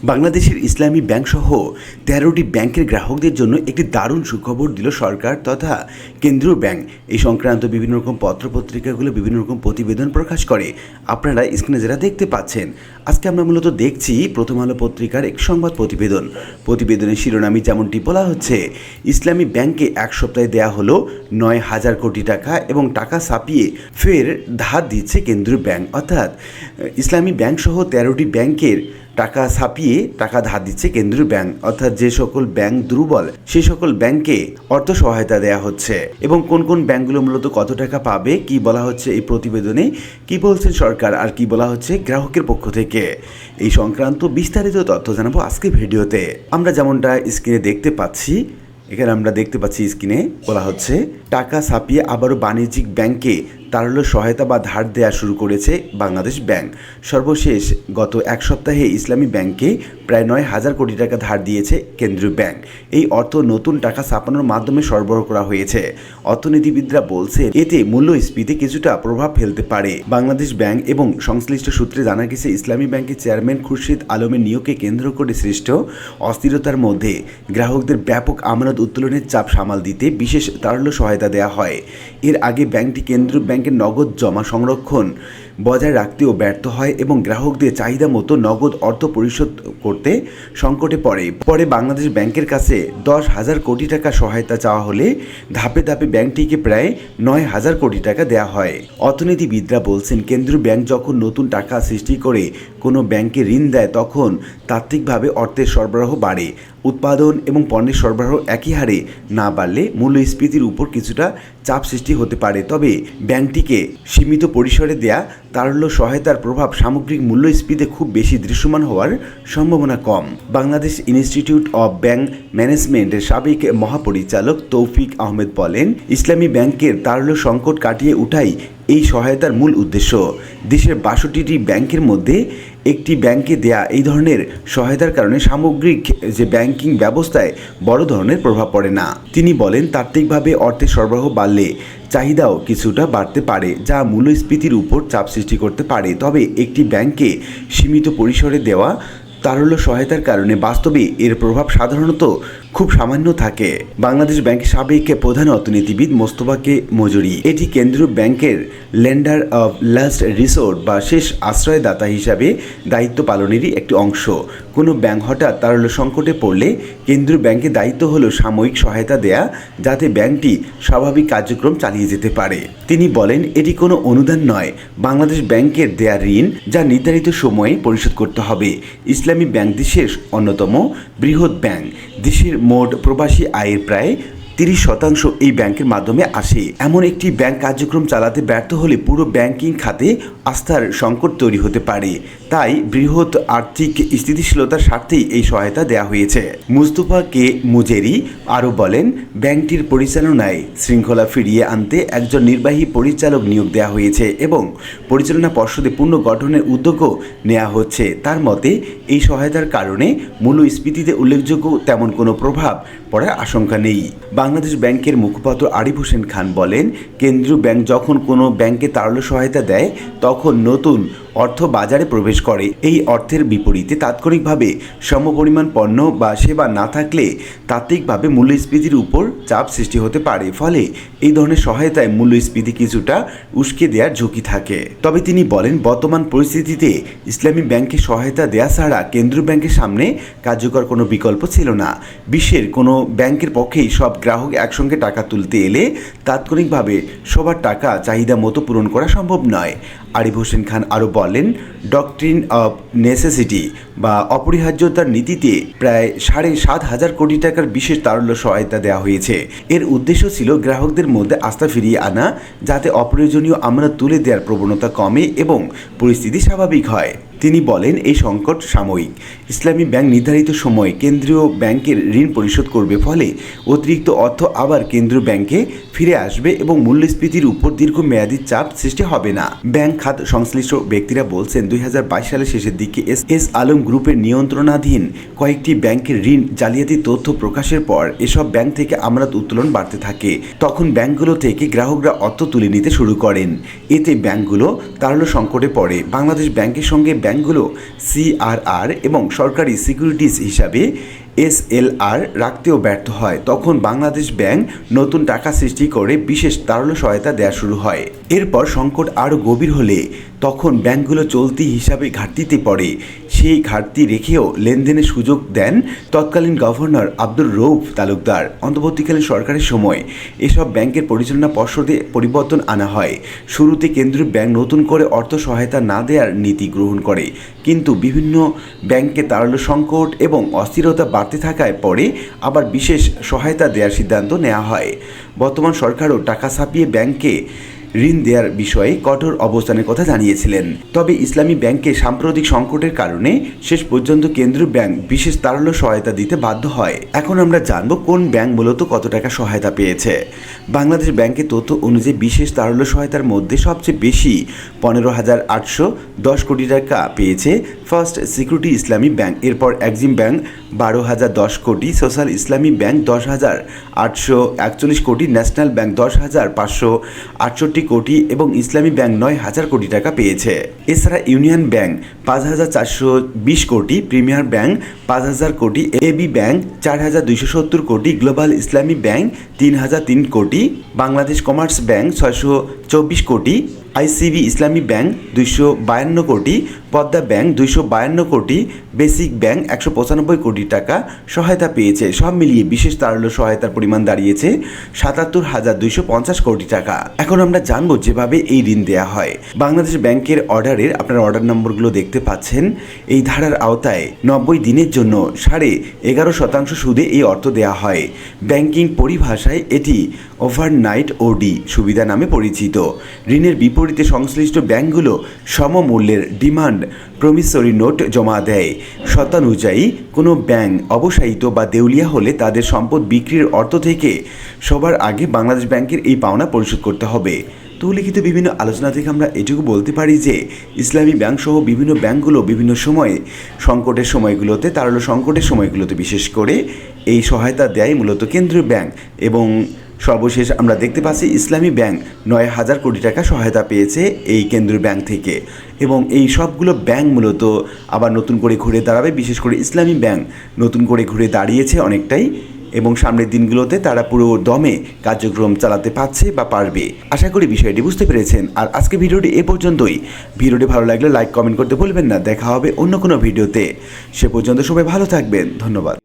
বাংলাদেশের ইসলামী ব্যাংক সহ ১৩টি ব্যাংকের গ্রাহকদের জন্য একটি দারুণ সুখবর দিল সরকার তথা কেন্দ্রীয় ব্যাংক। এই সংক্রান্ত বিভিন্ন রকম পত্রপত্রিকাগুলো বিভিন্ন রকম প্রতিবেদন প্রকাশ করে। আপনারা স্ক্রিনে যারা দেখতে পাচ্ছেন, আজকে আমরা মূলত দেখছি প্রথম আলো পত্রিকার এক সংবাদ প্রতিবেদনের শিরোনামে যেমনটি বলা হচ্ছে, ইসলামী ব্যাংকে এক সপ্তাহে দেয়া হলো ৯,০০০ কোটি টাকা এবং টাকা ছাপিয়ে ফের ধার দিচ্ছে কেন্দ্রীয় ব্যাংক। অর্থাৎ ইসলামী ব্যাংক সহ ১৩টি ব্যাংকের টাকা ছাপিয়ে টাকা ধার দিচ্ছে কেন্দ্রীয় ব্যাংক। অর্থাৎ যে সকল ব্যাংক দুর্বল সেই সকল ব্যাংকে অর্থ সহায়তা দেওয়া হচ্ছে। এবং কোন কোন ব্যাংকগুলো মূলত কত টাকা পাবে, কি বলা হচ্ছে এই প্রতিবেদনে, কি বলছেন সরকার আর কি বলা হচ্ছে গ্রাহকের পক্ষ থেকে, এই সংক্রান্ত বিস্তারিত তথ্য জানাবো আজকে ভিডিওতে। আমরা যেমনটা স্ক্রিনে দেখতে পাচ্ছি, এখানে আমরা দেখতে পাচ্ছি স্ক্রিনে বলা হচ্ছে, টাকা ছাপিয়ে আবারও বাণিজ্যিক ব্যাংকে তারল্য সহায়তা বা ধার দেওয়া শুরু করেছে বাংলাদেশ ব্যাংক। সর্বশেষ গত এক সপ্তাহে ইসলামী ব্যাংকে প্রায় ৯,০০০ কোটি টাকা ধার দিয়েছে কেন্দ্রীয় ব্যাংক। এই অর্থ নতুন টাকা ছাপানোর মাধ্যমে সরবরাহ করা হয়েছে। অর্থনীতিবিদরা বলছে এতে মূল্যস্ফীতি কিছুটা প্রভাব ফেলতে পারে। বাংলাদেশ ব্যাংক এবং সংশ্লিষ্ট সূত্রে জানা গেছে, ইসলামী ব্যাংকের চেয়ারম্যান খুরশিদ আলমের নিয়োগকে কেন্দ্র করে সৃষ্ট অস্থিরতার মধ্যে গ্রাহকদের ব্যাপক আমানত উত্তোলনের চাপ সামাল দিতে বিশেষ তারল্য সহায়তা দেওয়া হয়। এর আগে ব্যাংকটি কেন্দ্রীয় ব্যাংকের নগদ জমা সংরক্ষণ বজায় রাখতেও ব্যর্থ হয় এবং গ্রাহকদের চাহিদা মতো নগদ অর্থ পরিশোধ করতে সংকটে পরে বাংলাদেশ ব্যাংকের কাছে ১০,০০০ কোটি টাকা সহায়তা চাওয়া হলে ধাপে ধাপে ব্যাংকটিকে প্রায় ৯,০০০ কোটি টাকা দেওয়া হয়। অর্থনীতিবিদরা বলছেন, কেন্দ্রীয় ব্যাংক যখন নতুন টাকা সৃষ্টি করে কোনো ব্যাংকে ঋণ দেয় তখন তাত্ত্বিকভাবে অর্থের সরবরাহ বাড়ে। উৎপাদন এবং পণ্যের সরবরাহ একই হারে না বাড়লে মূল্যস্ফীতির উপর কিছুটা চাপ সৃষ্টি হতে পারে। তবে ব্যাংকটিকে সীমিত পরিসরে দেয়া তারল্য সহায়তার প্রভাব সামগ্রিক মূল্যস্ফীতিতে খুব বেশি দৃশ্যমান হওয়ার সম্ভাবনা কম। বাংলাদেশ ইনস্টিটিউট অব ব্যাংক ম্যানেজমেন্টের সাবেক মহাপরিচালক তৌফিক আহমেদ বলেন, ইসলামী ব্যাংকের তারল্য সংকট কাটিয়ে উঠাই এই সহায়তার মূল উদ্দেশ্য। দেশের ৬২টি ব্যাংকের মধ্যে একটি ব্যাংকে দেয়া এই ধরনের সহায়তার কারণে সামগ্রিক যে ব্যাংকিং ব্যবস্থায় বড় ধরনের প্রভাব পড়ে না। তিনি বলেন, তাত্ত্বিকভাবে অর্থের সরবরাহ বাড়লে চাহিদাও কিছুটা বাড়তে পারে, যা মূল্যস্ফীতির উপর চাপ সৃষ্টি করতে পারে। তবে একটি ব্যাংকে সীমিত পরিসরে দেওয়া তারল্য সহায়তার কারণে বাস্তবে এর প্রভাব সাধারণত খুব সামান্য থাকে। বাংলাদেশ ব্যাংকের সাবেক প্রধান অর্থনীতিবিদ মোস্তফাকে মজুরি, এটি কেন্দ্রীয় ব্যাংকের লেন্ডার অব লাস্ট রিসোর্ট বা শেষ আশ্রয়দাতা হিসাবে দায়িত্ব পালনেরই একটি অংশ। কোনো ব্যাংক হঠাৎ তারল্য সংকটে পড়লে কেন্দ্রীয় ব্যাংকের দায়িত্ব হলো সাময়িক সহায়তা দেয়া, যাতে ব্যাংকটি স্বাভাবিক কার্যক্রম চালিয়ে যেতে পারে। তিনি বলেন, এটি কোনো অনুদান নয়, বাংলাদেশ ব্যাংকের দেয়া ঋণ যা নির্ধারিত সময়ে পরিশোধ করতে হবে। ইসলামী ব্যাংক দেশের অন্যতম বৃহৎ ব্যাংক। দেশের মোট প্রবাসী আয়ের প্রায় ৩০% এই ব্যাংকের মাধ্যমে আসে। এমন একটি ব্যাংক কার্যক্রম চালাতে ব্যর্থ হলে পুরো ব্যাংকিং খাতে আস্থার সংকট তৈরি হতে পারে। তাই বৃহৎ আর্থিক স্থিতিশীলতার স্বার্থেই এই সহায়তা দেওয়া হয়েছে। মুস্তফা কে মুজেরি আরও বলেন, ব্যাংকটির পরিচালনায় শৃঙ্খলা ফিরিয়ে আনতে একজন নির্বাহী পরিচালক নিয়োগ দেওয়া হয়েছে এবং পরিচালনা পর্ষদে পুনর্গঠনের উদ্যোগও নেওয়া হচ্ছে। তার মতে, এই সহায়তার কারণে মূল্যস্ফীতিতে উল্লেখযোগ্য তেমন কোনো প্রভাব পড়ার আশঙ্কা নেই। বাংলাদেশ ব্যাংকের মুখপাত্র আরিফ হোসেন খান বলেন, কেন্দ্রীয় ব্যাংক যখন কোনো ব্যাংকে তারল্য সহায়তা দেয় তখন নতুন অর্থ বাজারে প্রবেশ করে। এই অর্থের বিপরীতে তাৎক্ষণিকভাবে সমপরিমাণ পণ্য বা সেবা না থাকলে তাত্ত্বিকভাবে মূল্যস্ফীতির উপর চাপ সৃষ্টি হতে পারে। ফলে এই ধরনের সহায়তায় মূল্যস্ফীতি কিছুটা উস্কে দেওয়ার ঝুঁকি থাকে। তবে তিনি বলেন, বর্তমান পরিস্থিতিতে ইসলামী ব্যাংকে সহায়তা দেওয়া ছাড়া কেন্দ্রীয় ব্যাংকের সামনে কার্যকর কোনো বিকল্প ছিল না। বিশ্বের কোনো ব্যাংকের পক্ষেই সব গ্রাহক একসঙ্গে টাকা তুলতে এলে তাৎক্ষণিকভাবে সবার টাকা চাহিদা মতো পূরণ করা সম্ভব নয়। আরিফ হোসেন খান আরও বলেন, ডক্ট্রিন অব নেসেসিটি বা অপরিহার্যতার নীতিতে প্রায় ৭,৫০০ কোটি টাকার বিশেষ তারল্য সহায়তা দেওয়া হয়েছে। এর উদ্দেশ্য ছিল গ্রাহকদের মধ্যে আস্থা ফিরিয়ে আনা, যাতে অপ্রয়োজনীয় আমানত তুলে দেওয়ার প্রবণতা কমে এবং পরিস্থিতি স্বাভাবিক হয়। তিনি বলেন, এই সংকট সাময়িক। ইসলামী ব্যাংক নির্ধারিত সময়ে কেন্দ্রীয় ব্যাংকের ঋণ পরিশোধ করবে, ফলে অতিরিক্ত অর্থ আবার কেন্দ্রীয় ব্যাংকে ফিরে আসবে এবং মূল্যস্ফীতির উপর দীর্ঘমেয়াদী চাপ সৃষ্টি হবে না। ব্যাংক খাত সংশ্লিষ্ট ব্যক্তিরা বলছেন, ২০২২ সালের শেষের দিকে এস আলম গ্রুপের নিয়ন্ত্রণাধীন কয়েকটি ব্যাংকের ঋণ জালিয়াতি তথ্য প্রকাশের পর এসব ব্যাংক থেকে আমানত উত্তোলন বাড়তে থাকে। তখন ব্যাংকগুলো থেকে গ্রাহকরা অর্থ তুলে নিতে শুরু করেন। এতে ব্যাংকগুলো তারল্য সংকটে পড়ে। বাংলাদেশ ব্যাংকের সঙ্গে ব্যাংকগুলো সিআরআর এবং সরকারি সিকিউরিটিজ হিসাবে এসএলআর রাখতেও ব্যর্থ হয়, তখন বাংলাদেশ ব্যাংক নতুন টাকা সৃষ্টি করে বিশেষ তারল্য সহায়তা দেওয়া শুরু হয়। এরপর সংকট আরও গভীর হলে তখন ব্যাংকগুলো চলতি হিসাবে ঘাটতিতে পড়ে। সেই ঘাটতি রেখেও লেনদেনের সুযোগ দেন তৎকালীন গভর্নর আব্দুর রউফ তালুকদার। অন্তর্বর্তীকালীন সরকারের সময় এসব ব্যাংকের পরিচালনা পর্ষদে পরিবর্তন আনা হয়। শুরুতে কেন্দ্রীয় ব্যাংক নতুন করে অর্থ সহায়তা না দেওয়ার নীতি গ্রহণ করে, কিন্তু বিভিন্ন ব্যাংকে তারল্য সংকট এবং অস্থিরতা বাড়তে থাকায় পরে আবার বিশেষ সহায়তা দেওয়ার সিদ্ধান্ত নেওয়া হয়। বর্তমান সরকারও টাকা ছাপিয়ে ব্যাংকে ঋণ দেওয়ার বিষয়ে কঠোর অবস্থানের কথা জানিয়েছিলেন। তবে ইসলামী ব্যাংকে সাম্প্রতিক সংকটের কারণে শেষ পর্যন্ত কেন্দ্রীয় ব্যাংক বিশেষ তারল্য সহায়তা দিতে বাধ্য হয়। এখন আমরা জানব কোন ব্যাংক মূলত কত টাকা সহায়তা পেয়েছে। বাংলাদেশ ব্যাংকের তথ্য অনুযায়ী বিশেষ তারল্য সহায়তার মধ্যে সবচেয়ে বেশি 15,810 কোটি টাকা পেয়েছে ফার্স্ট সিকিউরিটি ইসলামী ব্যাংক। এরপর এক্সিম ব্যাংক 12,010 কোটি, সোশ্যাল ইসলামী ব্যাংক 10,841 কোটি, ন্যাশনাল ব্যাংক 10,568 কোটি এবং ইসলামী ব্যাংক 9,000 কোটি টাকা পেয়েছে। এছাড়া ইউনিয়ন ব্যাংক 5,420 কোটি, প্রিমিয়ার ব্যাংক 5,000 কোটি, এবি ব্যাংক 4,270 কোটি, গ্লোবাল ইসলামী ব্যাংক 3,003 কোটি, বাংলাদেশ কমার্স ব্যাংক 624 কোটি, আইসিবি ইসলামী ব্যাংক 252 কোটি, পদ্মা ব্যাংক 252 কোটি, বেসিক ব্যাংক 195 কোটি টাকা সহায়তা পেয়েছে। সব মিলিয়ে বিশেষ তারল্য সহায়তার পরিমাণ দাঁড়িয়েছে 77,250 কোটি টাকা। এখন আমরা জানবো যেভাবে এই ঋণ দেওয়া হয়। বাংলাদেশ ব্যাংকের অর্ডারের আপনারা অর্ডার নম্বরগুলো দেখতে পাচ্ছেন। এই ধারার আওতায় 90 দিনের জন্য 11.5% সুদে এই অর্থ দেওয়া হয়। ব্যাংকিং পরিভাষায় এটি ওভারনাইট ওডি সুবিধা নামে পরিচিত। ঋণের বিপরীতে সংশ্লিষ্ট ব্যাংকগুলো সমমূল্যের ডিমান্ড প্রমিসরি নোট জমা দেয়। শতানুযায়ী কোনো ব্যাংক অবসায়িত বা দেউলিয়া হলে তাদের সম্পদ বিক্রির অর্থ থেকে সবার আগে বাংলাদেশ ব্যাংকের এই পাওনা পরিশোধ করতে হবে। তো লিখিত বিভিন্ন আলোচনা থেকে আমরা এটুকু বলতে পারি যে ইসলামী ব্যাংক সহ বিভিন্ন ব্যাংকগুলো বিভিন্ন সময়ে সংকটের সময়গুলোতে, তারল্য সংকটের সময়গুলোতে বিশেষ করে এই সহায়তা দেয় মূলত কেন্দ্রীয় ব্যাংক। এবং সর্বশেষ আমরা দেখতে পাচ্ছি ইসলামী ব্যাংক 9,000 কোটি টাকা সহায়তা পেয়েছে এই কেন্দ্রীয় ব্যাংক থেকে। এবং এই সবগুলো ব্যাংক মূলত আবার নতুন করে ঘুরে দাঁড়াবে। বিশেষ করে ইসলামী ব্যাংক নতুন করে ঘুরে দাঁড়িয়েছে অনেকটাই, এবং সামনের দিনগুলোতে তারা পুরো দমে কার্যক্রম চালাতে পারছে বা পারবে। আশা করি বিষয়টি বুঝতে পেরেছেন। আর আজকে ভিডিওটি এ পর্যন্তই। ভিডিওটি ভালো লাগলে লাইক কমেন্ট করতে ভুলবেন না। দেখা হবে অন্য কোনো ভিডিওতে। সে পর্যন্ত সবাই ভালো থাকবেন। ধন্যবাদ।